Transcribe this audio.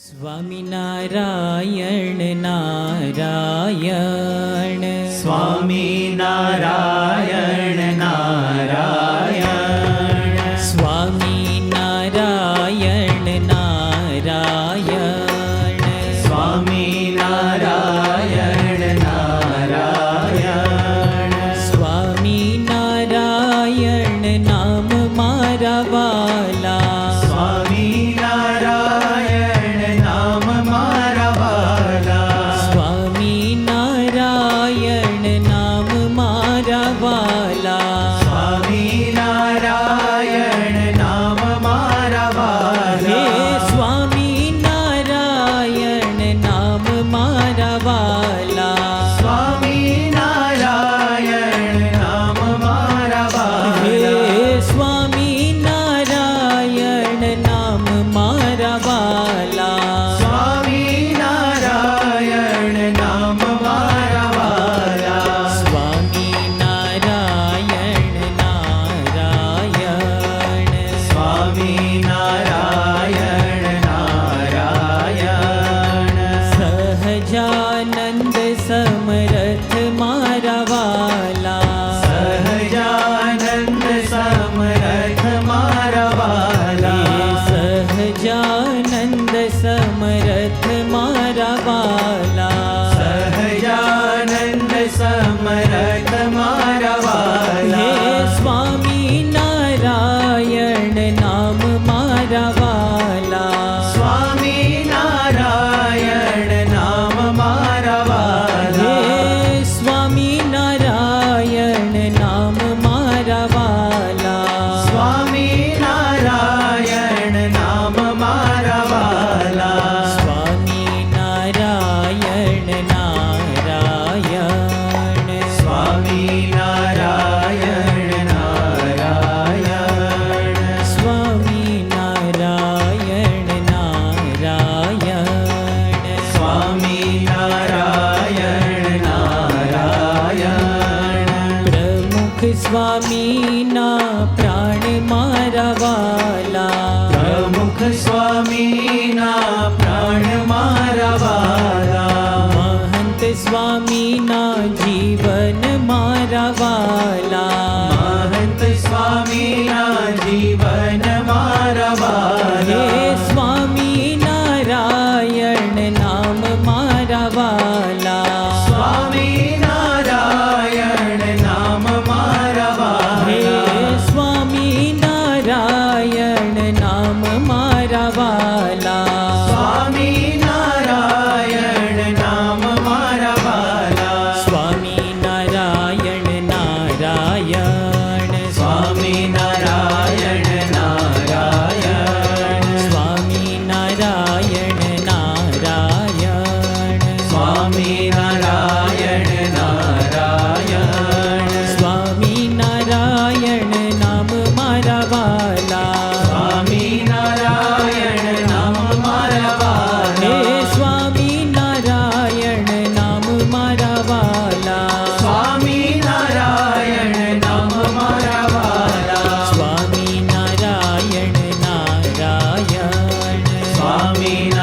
સ્વામિનારાયણ નારાયણ સ્વામિનારાયણ નારાયણ સ્વામિનારાયણ નારાયણ સ્વામિનારાયણ નારાયણ સ્વામિનારાયણ નામ મારા વાલા સ્વામિનારાયણ નામ મારા વાલા સ્વામિનારાયણ નામ મારા વાલા સ્વામિનારાયણ નામ મારા હે વાલા સ્વામિનારાયણ નામ મારા વાલા સ્વામિનારાયણ નામ મારા હે વાલા સ્વામિનારાયણ નામ મારા વાલા સ્વામિનારાયણ નામ મારા વાલા સ્વામિનારાયણ નારાયણ સ્વામિનારાયણ નારાયણ સહજાનંદ સમરથ મારા વાલા સહજાનંદ સમરથ મારા વાલા સહજાનંદ સમરથ મારા વાલા સહજાનંદ સમરથ મારા હે વાલા સ્વામિનારાયણ નામ મારા વાલા સ્વામિનારાયણ નામ મારા હે વાલા સ્વામિનારાયણ નામ મારા વાલા સ્વામિનારાયણ નામ મારા વાલા સ્વામિનારાયણ નારાયણ સ્વામિનારાયણ નારાયણ સ્વામિનારાયણ નારાયણ સ્વામિનારાયણ નારાયણ પ્રમુખ સ્વામીના પ્રાણ મારા વાલા પ્રમુખ સ્વામીના પ્રાણ મારા વાલા મહંત સ્વામીના જીવન મારા વાલા મહંત સ્વામીના જીવન મારા હે વાલા સ્વામિનારાયણ નામ મારા વાલા સ્વામિનારાયણ નામ મારા હે વાલા સ્વામિનારાયણ નામ મારા વાલા સ્વામિનારાયણ નામ મારા વાલા સ્વામિનારાયણ નારાયણ સ્વામિનારાયણ નારાયણ સ્વામિનારાયણ નારાયણ સ્વામિનારાયણ નારાયણ સ્વામિનારાયણ નામ મારા વાલા સ્વામિનારાયણ નામ મારા હે વાલા સ્વામિનારાયણ નામ મારા વાલા સ્વામિનારાયણ નામ મારા વાલા સ્વામિનારાયણ નારાયણ સ્વામિનારાયણ